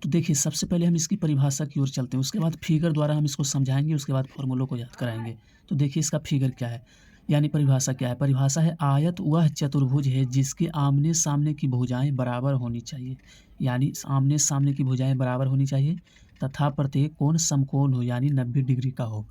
तो देखिए सबसे पहले हम इसकी परिभाषा की ओर चलते हैं, उसके बाद फिगर द्वारा हम इसको समझाएँगे, उसके बाद फ़ॉर्मूलों को याद कराएँगे। तो देखिए इसका फिगर क्या है, यानी परिभाषा क्या है? परिभाषा है आयत वह चतुर्भुज है जिसके आमने-सामने की भुजाएँ बराबर होनी चाहिए, यानी आमने-सामने की भुजाएँ बराबर होनी चाहिए तथा प्रत्येक कोण समकोण हो यानी 90 डिग्री का हो,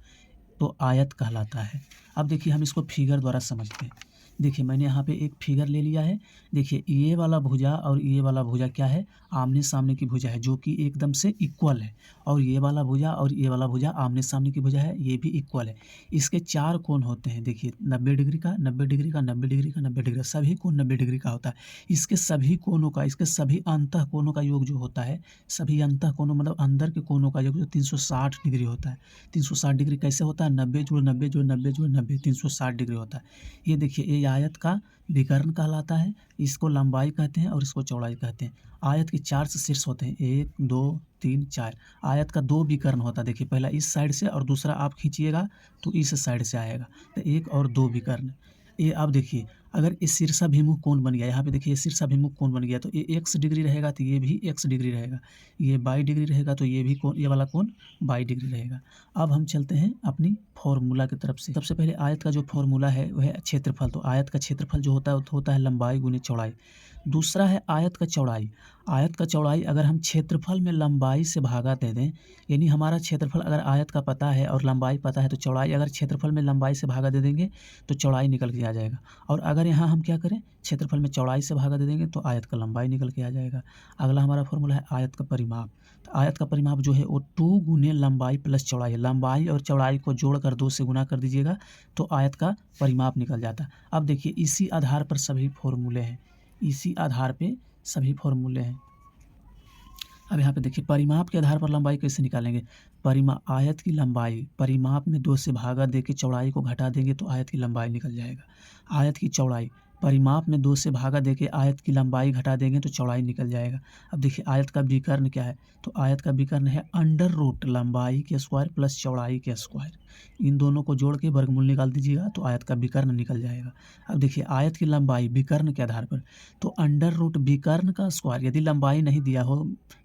तो आयत कहलाता है। अब देखिए हम इसको फिगर द्वारा समझते हैं। देखिए मैंने यहाँ पे एक फिगर ले लिया है। देखिए ये वाला भुजा और ये वाला भुजा क्या है? आमने-सामने की भुजा है जो कि एकदम से इक्वल है, और ये वाला भुजा और ये वाला भुजा आमने-सामने की भुजा है, ये भी इक्वल है। इसके 4 कोण होते हैं देखिए 90 डिग्री का, 90 डिग्री का, 90 डिग्री का, 90 डिग्री का, सभी कोण 90 डिग्री का होता है। इसके सभी कोणों का, इसके सभी अंतः कोणों का योग जो होता है, सभी अंतः कोणों मतलब अंदर के कोणों का योग जो 360 डिग्री होता है। 360 डिग्री कैसे होता है? 90 जोड़ 90 जोड़ 90 जोड़ 90 360 डिग्री होता है। ये देखिए ये आयत का विकर्ण कहलाता है, इसको लंबाई कहते हैं और इसको चौड़ाई कहते हैं। आयत के 4 शीर्ष होते हैं, 1, 2, 3, 4। आयत का 2 विकर्ण होता है, देखिए पहला इस साइड से और दूसरा आप खींचिएगा तो इस साइड से आएगा, तो 1 और 2 विकर्ण। ये अब देखिए अगर ये शीर्षाभिमुख कोण बन गया, यहाँ पे देखिए ये शीर्षाभिमुख कोण बन गया, तो ये x डिग्री रहेगा तो ये भी x डिग्री रहेगा, ये 22 डिग्री रहेगा तो ये भी कोण, ये वाला कोण 22 डिग्री रहेगा। अब हम चलते हैं अपनी फॉर्मूला की तरफ से। सबसे पहले आयत का जो फॉर्मूला है वह है क्षेत्रफल, तो आयत का क्षेत्रफल जो होता है वो होता है लंबाई गुने चौड़ाई। दूसरा है आयत का चौड़ाई। आयत का चौड़ाई अगर हम क्षेत्रफल में लंबाई से भागा दे दें, यानी हमारा क्षेत्रफल अगर आयत का पता है और लंबाई पता है, तो चौड़ाई अगर क्षेत्रफल में लंबाई से भागा दे देंगे तो चौड़ाई निकल के आ जाएगा। और अगर यहाँ हम क्या करें, क्षेत्रफल में चौड़ाई से भागा दे देंगे तो आयत का लंबाई निकल के आ जाएगा। अगला हमारा फॉर्मूला है आयत का परिमाप। तो आयत का परिमाप जो है वो 2 गुने लंबाई प्लस चौड़ाई है। लंबाई और चौड़ाई को जोड़कर 2 से गुना कर दीजिएगा तो आयत का परिमाप निकल जाता है। अब देखिए इसी आधार पर सभी फॉर्मूले हैं, इसी आधार पे सभी फॉर्मूले हैं। अब यहाँ पे देखिए परिमाप के आधार पर लंबाई कैसे निकालेंगे? आयत की लंबाई परिमाप में 2 से भागा देके चौड़ाई को घटा देंगे तो आयत की लंबाई निकल जाएगा। आयत की चौड़ाई परिमाप में 2 से भागा देके आयत की लंबाई घटा देंगे तो चौड़ाई निकल जाएगा। अब देखिए आयत का विकर्ण क्या है? तो आयत का विकर्ण है अंडर रूट लंबाई के स्क्वायर प्लस चौड़ाई के स्क्वायर। इन दोनों को जोड़ के वर्गमूल निकाल दीजिएगा तो आयत का विकर्ण निकल जाएगा। अब देखिए आयत की लंबाई विकर्ण के आधार पर, तो अंडर रूट विकर्ण का स्क्वायर, यदि लंबाई नहीं दिया हो,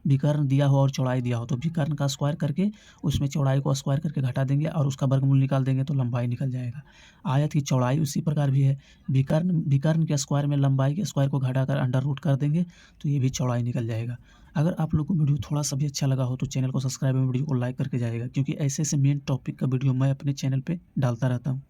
विकर्ण दिया हो और चौड़ाई दिया हो, तो विकर्ण का स्क्वायर करके उसमें चौड़ाई को स्क्वायर करके घटा देंगे और उसका वर्गमूल निकाल देंगे तो लंबाई निकल जाएगा। आयत की चौड़ाई उसी प्रकार भी है, विकर्ण के स्क्वायर में लंबाई के स्क्वायर को घटाकर अंडर रूट कर देंगे तो ये भी चौड़ाई निकल जाएगा। अगर आप लोग को वीडियो थोड़ा सा भी अच्छा लगा हो तो चैनल को सब्सक्राइब एवं वीडियो को लाइक करके जाइएगा, क्योंकि ऐसे ऐसे मेन टॉपिक का वीडियो मैं अपने चैनल पे डालता रहता हूँ।